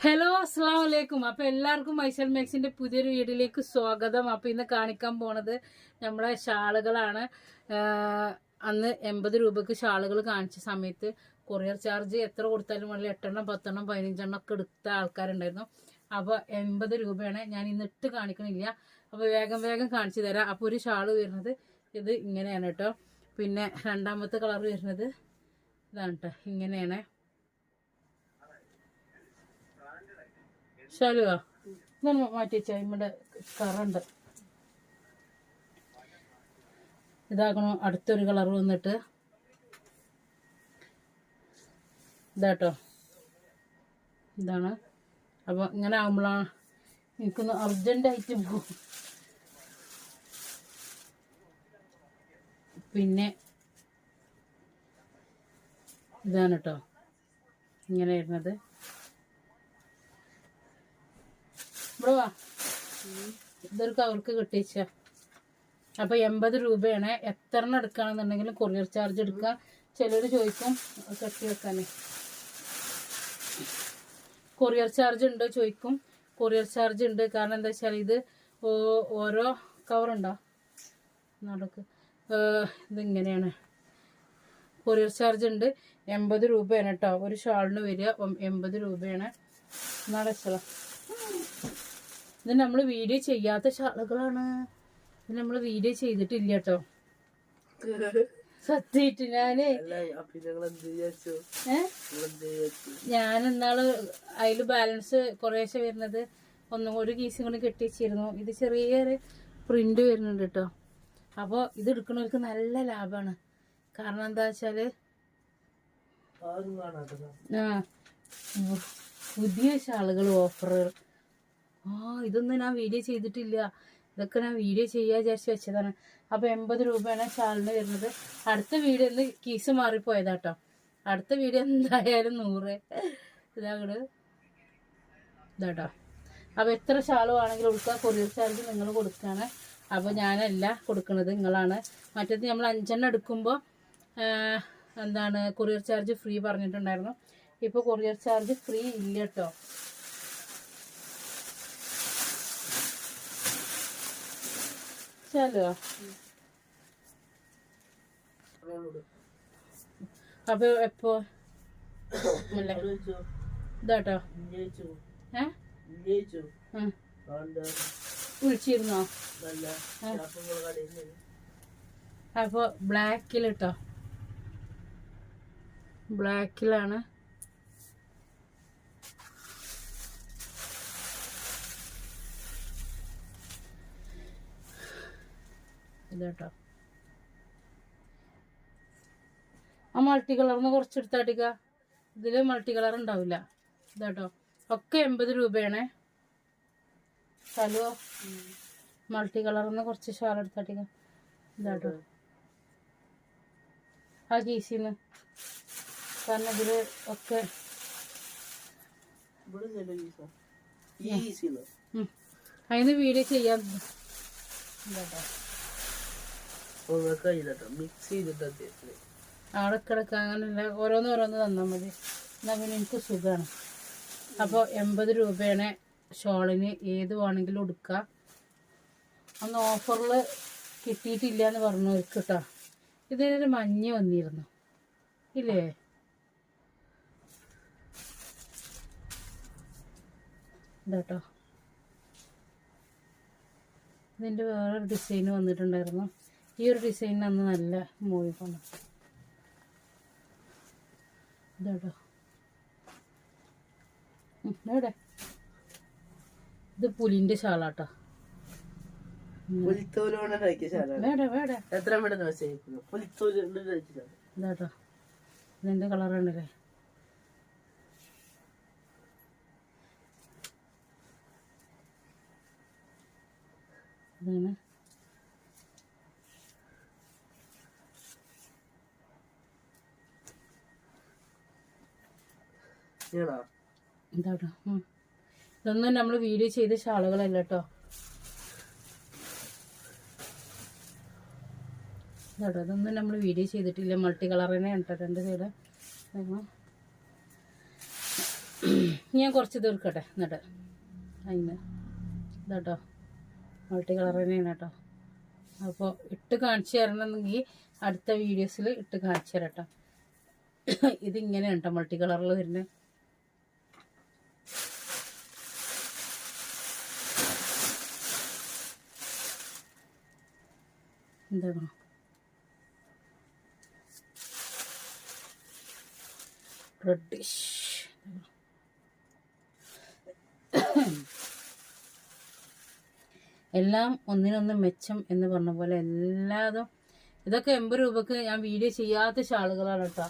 Hello അസ്സലാമു അലൈക്കും. അപ്പൊ എല്ലാവർക്കും മൈസൽ മേക്സിന്റെ പുതിയൊരു വീഡിയോയിലേക്ക് സ്വാഗതം. അപ്പൊ ഇന്ന് കാണിക്കാൻ പോണത് നമ്മളെ ഷാളുകളാണ്. അന്ന് 80 രൂപക്ക് ഷാളുകൾ കാണിച്ച സമയത്ത് കൊറിയർ ചാർജ് എത്ര കൊടുത്താലും വളരെ 8 എണ്ണം 10 എണ്ണം 15 എണ്ണം ഒക്കെ എടുത്ത ആൾക്കാരുണ്ടായിരുന്നു. അപ്പൊ 80 രൂപയാണ്. ഞാൻ ഇന്ന് ഇട്ട് കാണിക്കണില്ല. അപ്പൊ വേഗം വേഗം കാണിച്ചു തരാം. അപ്പൊ ഒരു ഷാള് വരുന്നത് ഇത് ഇങ്ങനെയാണ് കേട്ടോ. പിന്നെ രണ്ടാമത്തെ കളർ വരുന്നത് ഇതാണ് കേട്ടോ, ഇങ്ങനെയാണ്. ശാലുവാ ഇതൊന്ന് മാറ്റി വെച്ചാ ഇവിടെ കറുണ്ട്. ഇതാക്കണോ. അടുത്തൊരു കളർ വന്നിട്ട് ഇതാട്ടോ, ഇതാണ്. അപ്പൊ ഇങ്ങനെ ആകുമ്പോഴാണ് എനിക്കൊന്ന് അർജന്റായിട്ട് പോകും. പിന്നെ ഇതാണ് കേട്ടോ, ഇങ്ങനെ വരുന്നത്. ഇവിടെ വാ, ഇതൊരു കവർക്ക് കിട്ടിച്ച. അപ്പൊ 80 രൂപയാണ്. എത്ര എണ്ണം എടുക്കുകയാണെന്നുണ്ടെങ്കിലും കൊറിയർ ചാർജ് എടുക്കുക. ചിലർ ചോദിക്കും കെട്ടി വെക്കാനേ കൊറിയർ ചാർജ് ഉണ്ടോ ചോദിക്കും. കൊറിയർ ചാർജ് ഉണ്ട്. കാരണം എന്താ വെച്ചാൽ ഇത് ഓരോ കവറുണ്ടോ നടക്ക് ഇതിങ്ങനെയാണ്. കൊറിയർ ചാർജ് ഉണ്ട്. 80 രൂപയാണ് കേട്ടോ ഒരു ഷാളിന് വരിക. 80 രൂപയാണ്. നടച്ചോ. ഇത് നമ്മൾ വീഡിയോ ചെയ്യാത്ത ഷാളുകളാണ്. ഇത് നമ്മൾ വീഡിയോ ചെയ്തിട്ടില്ല കേട്ടോ. സത്യായിട്ട് ഞാൻ എന്നാള് അതില് ബാലൻസ് കുറേശ്ശെ വരുന്നത് ഒരു കീസും കൂടി കെട്ടിച്ചിരുന്നു. ഇത് ചെറിയൊരു പ്രിന്റ് വരുന്നുണ്ട് കേട്ടോ. അപ്പോൾ ഇത് എടുക്കുന്നവർക്ക് നല്ല ലാഭമാണ്. കാരണം എന്താ വെച്ചാല് പുതിയ ഷാളുകൾ ഓഫറുകൾ. ഇതൊന്നും ഞാൻ വീഡിയോ ചെയ്തിട്ടില്ല. ഇതൊക്കെ ഞാൻ വീഡിയോ ചെയ്യാൻ വിചാരിച്ച് വെച്ചതാണ്. അപ്പോൾ 80 രൂപയാണ് ഷാളിന് വരുന്നത്. അടുത്ത വീഡിയോ ഒന്ന് കീസ് മാറിപ്പോയതാട്ടോ. അടുത്ത വീഡിയോ എന്തായാലും 100 ഇതാകട് ഇതാട്ടോ. അപ്പോൾ എത്ര ഷാളും ആണെങ്കിലും കൊടുക്കുക. കൊറിയർ ചാർജ് നിങ്ങൾ കൊടുക്കുകയാണ്. അപ്പോൾ ഞാനല്ല കൊടുക്കുന്നത്, നിങ്ങളാണ്. മറ്റേത് നമ്മൾ 5 എണ്ണം എടുക്കുമ്പോൾ എന്താണ് കൊറിയർ ചാർജ് ഫ്രീ പറഞ്ഞിട്ടുണ്ടായിരുന്നു. ഇപ്പോൾ കൊറിയർ ചാർജ് ഫ്രീ ഇല്ല കേട്ടോ. ചാലോ. അപ്പൊ എപ്പോ ഇതാട്ടോ വിളിച്ചിരുന്നോ? അപ്പൊ ബ്ലാക്കിലിട്ടോ, ബ്ലാക്കിലാണ്. ഇതാട്ടോ. ആ മൾട്ടി കളറിന്ന് കുറച്ചെടുത്താട്ടിക്ക. ഇതില് മൾട്ടി കളർ ഉണ്ടാവില്ല. ഇതാട്ടോ. ഒക്കെ 80 രൂപയാണ്. ഹലോ, മൾട്ടി കളറിന്ന് കുറച്ച് ഷാൾ എടുത്താട്ടിക്ക. ഇതാട്ടോ ആ കീസിന്ന്. കാരണം ഇതില് ഒക്കെ അതിന് വീഡിയോ ചെയ്യാൻ ഇതാട്ടോ. അവിടെ കിടക്കാൻ അങ്ങനെയല്ല, ഓരോന്ന് തന്നാൽ മതി. എന്നാൽ പിന്നെ എനിക്ക് സുഖമാണ്. അപ്പോൾ 80 രൂപയാണ് ഷോളിന്. ഏത് വേണമെങ്കിലും എടുക്കുക. അന്ന് ഓഫറിൽ കിട്ടിയിട്ടില്ല എന്ന് പറഞ്ഞവർക്ക് കേട്ടോ. ഇതിനൊരു മഞ്ഞ വന്നിരുന്നു ഇല്ലേ? ഇതാട്ടോ. ഇതിൻ്റെ വേറൊരു ഡിസൈൻ വന്നിട്ടുണ്ടായിരുന്നു. ഈ ഒരു ഡിസൈൻ അന്ന് നല്ല മൂവിക്കണം. ഇതാട്ടോ. എവിടെ ഇത് പുലിന്റെ ഷാളാട്ടോ. ഇതാട്ടോ. ഇതിന്റെ കളറുണ്ടല്ലേ. ഇതാണ്. ഇതാട്ടോ. ഇതൊന്നും നമ്മൾ വീഡിയോ ചെയ്ത ഷാളുകളല്ല കേട്ടോ. ഇതാട്ടോ. ഇതൊന്നും നമ്മൾ വീഡിയോ ചെയ്തിട്ടില്ല. മൾട്ടി കളറിനെ കേട്ടോ. 2 സൈഡ് ഞാൻ കുറച്ച് തീർക്കട്ടെ എന്നിട്ട് അതിന് ഇതാട്ടോ മൾട്ടി കളർ തന്നെയാണ് കേട്ടോ. അപ്പോൾ ഇട്ട് കാണിച്ചു തരണമെങ്കിൽ അടുത്ത വീഡിയോസിൽ ഇട്ട് കാണിച്ചു തരാം കേട്ടോ. ഇതിങ്ങനെയാണ് കേട്ടോ മൾട്ടി കളറിൽ വരുന്നത്. എന്താ റെഡിഷ് എല്ലാം ഒന്നിനൊന്ന് മെച്ചം എന്ന് പറഞ്ഞ പോലെ എല്ലാതും. ഇതൊക്കെ 80 രൂപക്ക് ഞാൻ വീഡിയോ ചെയ്യാത്ത ഷാളുകളാണ് കേട്ടോ.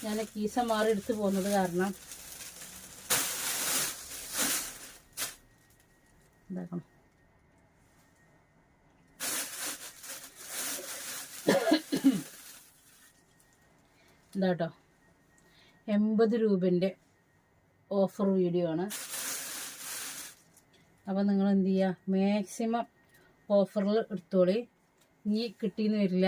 ഞാൻ കീസ മാറി എടുത്ത് പോകുന്നത് കാരണം എന്താക്കണം എന്താട്ടോ 80 രൂപൻ്റെ ഓഫർ വീഡിയോ ആണ്. അപ്പോൾ നിങ്ങൾ എന്ത് ചെയ്യുക, മാക്സിമം ഓഫറിൽ എടുത്തോളി. ഇനി കിട്ടിയെന്ന് വരില്ല.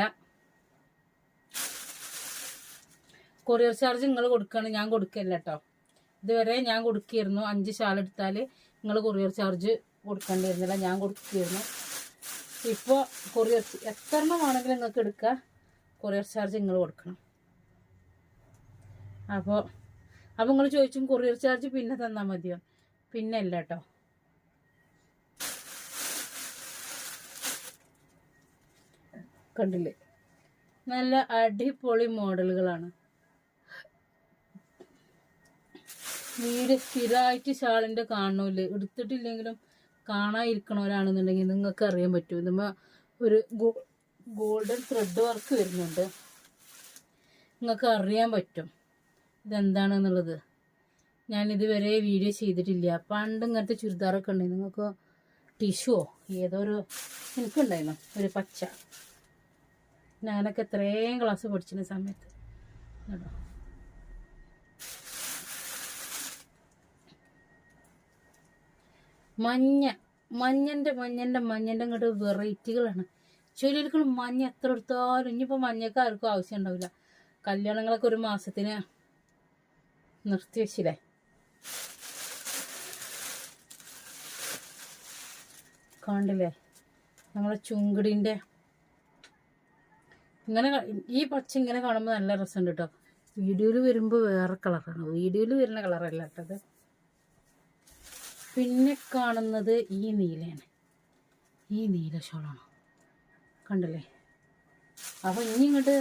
കൊറിയർ ചാർജ് നിങ്ങൾ കൊടുക്കുകയാണ്, ഞാൻ കൊടുക്കില്ല കേട്ടോ. ഇതുവരെ ഞാൻ കൊടുക്കിയിരുന്നു. 5 ഷാൾ എടുത്താൽ നിങ്ങൾ കൊറിയർ ചാർജ് കൊടുക്കേണ്ടി വരുന്നില്ല, ഞാൻ കൊടുക്കിയിരുന്നു. ഇപ്പോൾ കൊറിയർ എത്ര എണ്ണമാണെങ്കിലും നിങ്ങൾക്ക് എടുക്കുക, കൊറിയർ ചാർജ് നിങ്ങൾ കൊടുക്കണം. അപ്പോൾ നിങ്ങൾ ചോദിച്ചും കൊറിയർ ചാർജ് പിന്നെ തന്നാൽ മതിയോ? പിന്നെ അല്ല കേട്ടോ. കണ്ടില്ലേ, നല്ല അടിപൊളി മോഡലുകളാണ്. വീട് സ്ഥിരമായിട്ട് ഷാളിൻ്റെ കാണണമില്ലേ, എടുത്തിട്ടില്ലെങ്കിലും കാണാതിരിക്കണവരാണെന്നുണ്ടെങ്കിൽ നിങ്ങൾക്ക് അറിയാൻ പറ്റും. ഇതുമ്പോൾ ഒരു ഗോൾഡൻ ത്രെഡ് വർക്ക് വരുന്നുണ്ട്, നിങ്ങൾക്ക് അറിയാൻ പറ്റും ഇതെന്താണെന്നുള്ളത്. ഞാനിതുവരെ വീഡിയോ ചെയ്തിട്ടില്ല. പണ്ട് ഇങ്ങനത്തെ ചുരിദാറൊക്കെ ഉണ്ടായിരുന്നു, നിങ്ങൾക്ക് ടിഷ്യൂോ ഏതോ ഒരു എനിക്കുണ്ടായിരുന്നു ഒരു പച്ച. ഞാനൊക്കെ എത്രയും ക്ലാസ് പഠിച്ചിരുന്ന സമയത്ത് കേട്ടോ. മഞ്ഞൻ്റെ ഇങ്ങോട്ട് വെറൈറ്റികളാണ്. ചിലർക്ക് മഞ്ഞ എത്ര എടുത്താലും ഇനിയിപ്പോൾ മഞ്ഞക്ക് ആർക്കും ആവശ്യം ഉണ്ടാവില്ല. കല്യാണങ്ങളൊക്കെ ഒരു മാസത്തിന് നിർത്തി വെച്ചില്ലേ. കണ്ടില്ലേ നമ്മളെ ചുങ്കിടിൻ്റെ ഇങ്ങനെ ഈ പച്ച ഇങ്ങനെ കാണുമ്പോൾ നല്ല രസമുണ്ട് കേട്ടോ. വീഡിയോയിൽ വരുമ്പോൾ വേറെ കളറാണ്, വീഡിയോയിൽ വരുന്ന കളറല്ല കേട്ടത്. പിന്നെ കാണുന്നത് ഈ നീലയാണ്, ഈ നീല ഷോളാണ്, കണ്ടില്ലേ. അപ്പോൾ ഇനി ഇങ്ങോട്ട്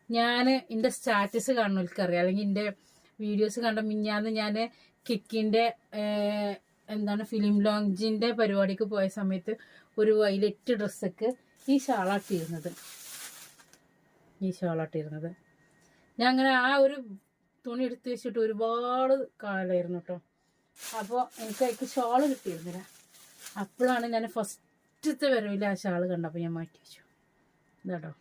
ഞാൻ എൻ്റെ സ്റ്റാറ്റസ് കാണുന്നവർക്കറിയാം, അല്ലെങ്കിൽ എൻ്റെ വീഡിയോസ് കണ്ട മിഞ്ഞാന്ന് ഞാൻ കിക്കിൻ്റെ ഫിലിം ലോഞ്ചിൻ്റെ പരിപാടിക്ക് പോയ സമയത്ത് ഒരു വയലറ്റ് ഡ്രസ്സൊക്കെ ഈ ഷാളാട്ടിയിരുന്നത് ഞാൻ അങ്ങനെ ആ ഒരു തുണി എടുത്ത് വെച്ചിട്ട് ഒരുപാട് കാലമായിരുന്നു കേട്ടോ. അപ്പോൾ എനിക്ക് അതിക്ക് ഷാള് കിട്ടിയിരുന്നില്ല. അപ്പോഴാണ് ഞാൻ ഫസ്റ്റത്തെ വരവിൽ ആ ഷാള് കണ്ടപ്പോൾ ഞാൻ മാറ്റി വെച്ചു. ഇതാട്ടോ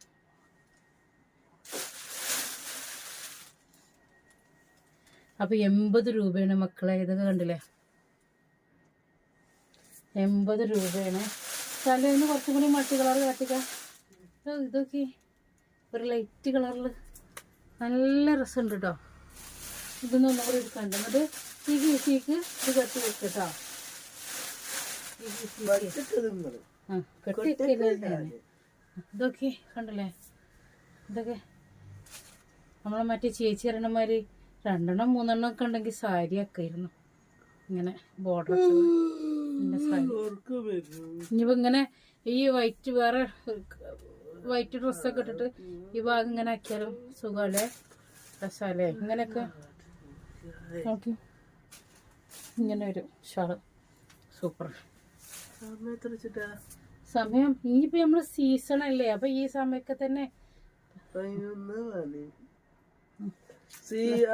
അപ്പോൾ 80 രൂപയാണ് മക്കളെ. ഇതൊക്കെ കണ്ടില്ലേ, 80 രൂപയാണ്. തലേന്ന് കുറച്ചും കൂടി മൾട്ടി കളർ കാട്ടിക്കാം. ഇതൊക്കെ ഒരു ലൈറ്റ് കളറിൽ നല്ല രസമുണ്ട് കേട്ടോ. ഇതൊന്നും ഒന്നും കൂടി എടുക്കണ്ട. എന്നിട്ട് ഈ കീസിക്ക് ഇത് കെട്ടി വെക്കട്ടോ. ഇതൊക്കെ കണ്ടല്ലേ, ഇതൊക്കെ നമ്മളെ മറ്റേ ചേച്ചി അരണന്മാര് 2 3 ഒക്കെ ഉണ്ടെങ്കിൽ സാരിയൊക്കെ ആയിരുന്നു ഇങ്ങനെ ബോർഡർ. ഇനിയിപ്പോൾ ഇങ്ങനെ ഈ വൈറ്റ് വേറെ വൈറ്റ് ഡ്രസ്സൊക്കെ ഇട്ടിട്ട് ഈ ഭാഗം ഇങ്ങനെ ആക്കിയാലും സുഖമല്ലേ, രസമല്ലേ. ഇങ്ങനെയൊക്കെ നോക്കി ഇങ്ങനെ ഒരു ഷാള് സൂപ്പർ. സമയം ഇനിയിപ്പോൾ നമ്മൾ സീസൺ അല്ലേ, അപ്പോൾ ഈ സമയമൊക്കെ തന്നെ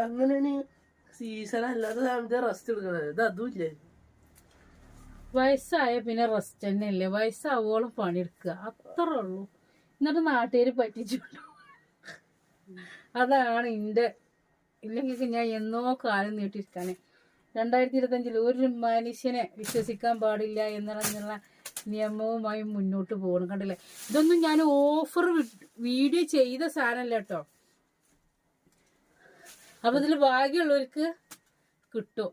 അങ്ങനെ സീസൺ അല്ലാത്ത സമയത്ത് റെസ്റ്റ് എടുക്കണത്. ഇത് അതുമില്ലേ, വയസ്സായ പിന്നെ റെസ്റ്റ് തന്നെ അല്ലേ. വയസ്സാവോളം പണിയെടുക്കുക അത്രേ ഉള്ളൂ. എന്നിട്ട് നാട്ടുകാർ പറ്റിച്ചുണ്ടോ, അതാണ് എൻ്റെ. ഇല്ലെങ്കിൽ ഞാൻ എന്നോ കാലം നീട്ടിയിരിക്കാനെ. 2025 ഒരു മനുഷ്യനെ വിശ്വസിക്കാൻ പാടില്ല എന്നുള്ള നിയമവുമായി മുന്നോട്ട് പോകണം. കണ്ടില്ലേ, ഇതൊന്നും ഞാൻ ഓഫർ വീഡിയോ ചെയ്ത സാധനമല്ല കേട്ടോ. അപ്പൊ ഇതില് ഭാഗ്യമുള്ളവർക്ക് കിട്ടും.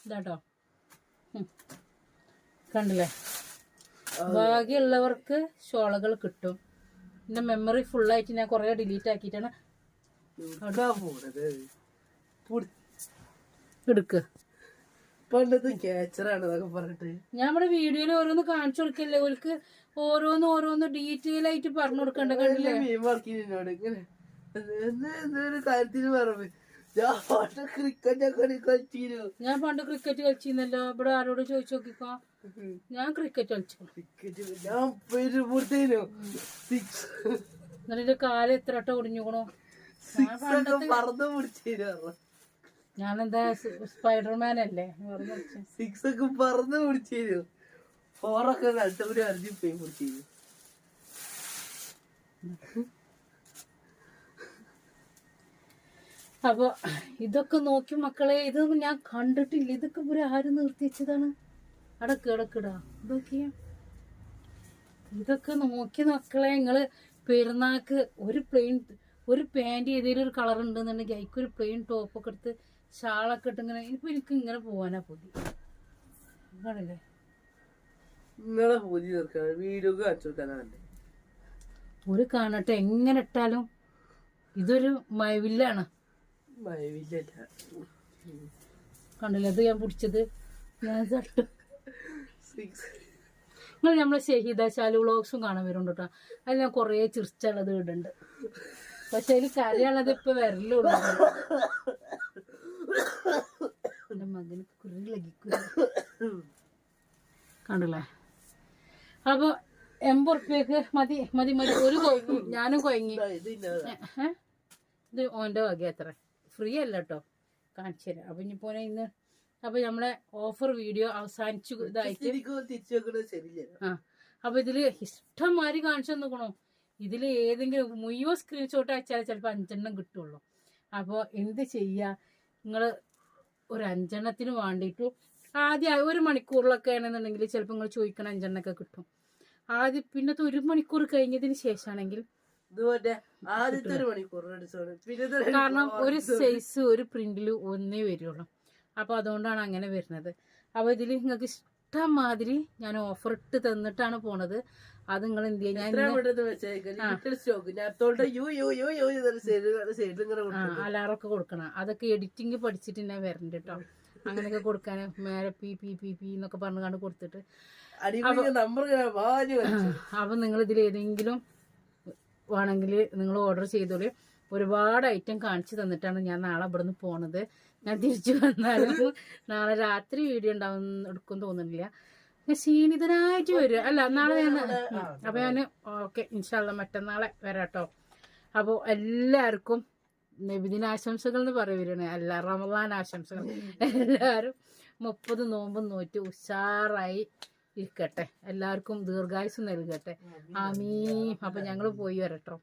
ഇതാട്ടോ കണ്ടില്ലേ, ഭാഗ്യമുള്ളവർക്ക് ഷോളുകൾ കിട്ടും. പിന്നെ മെമ്മറി ഫുള്ളായിട്ട് ഞാൻ കുറെ ഡിലീറ്റ് ആക്കിയിട്ടാണ് എടുക്ക്. പണ്ടത്തെ ക്യാച്ചറാണ് പറഞ്ഞിട്ട് ഞാൻ നമ്മുടെ വീഡിയോയിൽ ഓരോന്ന് കാണിച്ചു കൊടുക്കല്ലേ, ഓർക്ക് ഓരോന്ന് ഡീറ്റെയിൽ ആയിട്ട് പറഞ്ഞു കൊടുക്കണ്ട. കണ്ടില്ലേ എന്തൊരു കാര്യത്തിന് പറഞ്ഞു ഞാൻ പണ്ട് ക്രിക്കറ്റ് കളിച്ചിരുന്നല്ലോ. ഇവിടെ ആരോട് ചോദിച്ചു നോക്കിക്കോ, ഞാൻ ക്രിക്കറ്റ് കളിച്ചു. എന്നിട്ട് കാലം എത്ര വട്ടം ഒടിഞ്ഞുക്കണോ. ഞാനെന്താ സ്പൈഡർമാൻ അല്ലേ സിക്സ് ഒക്കെ പറന്ന് പിടിച്ചു, ഫോറൊക്കെ കണ്ടുകൂടി അറിഞ്ഞു പോയി പിടിച്ചു. അപ്പൊ ഇതൊക്കെ നോക്കി മക്കളെ, ഇതൊന്നും ഞാൻ കണ്ടിട്ടില്ല. ഇതൊക്കെ ഇവര് ആര് നിർത്തിച്ചതാണ്? അടക്കിടാ ഇതൊക്കെയാ. ഇതൊക്കെ നോക്കി മക്കളെ, നിങ്ങള് പെരുന്നാക്ക് ഒരു പാന്റ് ഏതെങ്കിലും ഒരു കളർ ഉണ്ടെന്നുണ്ടെങ്കിൽ അതിക്കൊരു പ്ലെയിൻ ടോപ്പൊക്കെ എടുത്ത് ഷാളൊക്കെ ഇട്ട് ഇങ്ങനെ, ഇനിയിപ്പോ എനിക്ക് ഇങ്ങനെ പോവാനാ പൊതി. ആണല്ലേ നിങ്ങളെ പൂജ തീർക്കാൻ വീഡിയോ കാണിച്ചു കൊടുക്കാനാണ്. ഒരു കാണട്ടെ, എങ്ങനെ ഇട്ടാലും ഇതൊരു മഴവില്ലാണ്. കണ്ടില്ല, ഇത് ഞാൻ പിടിച്ചത് ഞാൻ തട്ടു. നിങ്ങൾ നമ്മളെ ഷഹീദ ശാലു വ്ളോഗ്സും കാണാൻ വരുന്നുണ്ട് കേട്ടോ. അതിൽ ഞാൻ കൊറേ ചിരിച്ചുള്ളത് ഇടുന്നുണ്ട്. പക്ഷെ അതിൽ കരയുള്ളത് ഇപ്പൊ വരലുള്ളൂ. എന്റെ മകന് കുരുളകിക്കുരു കണ്ടില്ലേ. അപ്പൊ 80 ഉറുപ്പ്യക്ക് മതി. ഒരു കൊയങ്ങി, ഞാനും കൊയങ്ങി. ഇത് ഓന്റെ വക എത്ര ഫ്രീ അല്ല കേട്ടോ, കാണിച്ചു തരാം. അപ്പൊ ഇനിയിപ്പോ ഇന്ന് അപ്പൊ നമ്മളെ ഓഫർ വീഡിയോ അവസാനിച്ചു ഇതായിട്ട്. അപ്പൊ ഇതില് ഇഷ്ടംമാതിരി കാണിച്ചു തന്നിക്കണോ. ഇതില് ഏതെങ്കിലും മുഴുവൻ സ്ക്രീൻഷോട്ട് അയച്ചാൽ ചിലപ്പോ 5 എണ്ണം കിട്ടുള്ളൂ. അപ്പൊ എന്ത് ചെയ്യാ, നിങ്ങള് ഒരു 5 എണ്ണത്തിന് വേണ്ടിയിട്ട് ആദ്യം 1 മണിക്കൂറിലൊക്കെ ആണെന്നുണ്ടെങ്കിൽ ചിലപ്പോൾ നിങ്ങൾ ചോദിക്കണ 5 എണ്ണൊക്കെ കിട്ടും. ആദ്യം പിന്നത്തെ 1 മണിക്കൂർ കഴിഞ്ഞതിന് ശേഷമാണെങ്കിൽ, കാരണം ഒരു സൈസ് ഒരു പ്രിന്റില് ഒന്നേ വരുള്ളൂ. അപ്പൊ അതുകൊണ്ടാണ് അങ്ങനെ വരുന്നത്. അപ്പൊ ഇതിൽ നിങ്ങൾക്ക് ഇഷ്ടംമാതിരി ഞാൻ ഓഫർ ഇട്ട് തന്നിട്ടാണ് പോണത്. അത് നിങ്ങൾ എന്ത് ചെയ്യാ, അലാറൊക്കെ കൊടുക്കണം. അതൊക്കെ എഡിറ്റിംഗ് പഠിച്ചിട്ട് ഞാൻ വരണ്ട കേട്ടോ. അങ്ങനെയൊക്കെ കൊടുക്കാൻ മേലെ പി എന്നൊക്കെ പറഞ്ഞു കണ്ട് കൊടുത്തിട്ട്. അപ്പൊ നിങ്ങൾ ഇതിൽ ഏതെങ്കിലും വേണമെങ്കിൽ നിങ്ങൾ ഓർഡർ ചെയ്തോളൂ. ഒരുപാട് ഐറ്റം കാണിച്ചു തന്നിട്ടാണ് ഞാൻ നാളെ ഇവിടെ നിന്ന് പോണത്. ഞാൻ തിരിച്ചു വന്നാലും നാളെ രാത്രി വീഡിയോ എടുക്കും തോന്നുന്നില്ല. ക്ഷീണിതനായിട്ട് വരും. അല്ല നാളെ ഞാൻ അപ്പൊ ഞാൻ ഓക്കെ ഇൻഷാ അല്ലാഹ് മറ്റന്നാളെ വരാട്ടോ. അപ്പോൾ എല്ലാവർക്കും നബിദിനാശംസകൾ എന്ന് പറയുകയാണ്. എല്ലാ റമദാൻ ആശംസകൾ. എല്ലാവരും 30 നോമ്പും നോറ്റ് ഉഷാറായി ഇരിക്കട്ടെ. എല്ലാവർക്കും ദീർഘായുസ് നൽകട്ടെ. ആമീൻ. അപ്പൊ ഞങ്ങൾ പോയി വരട്ടോ.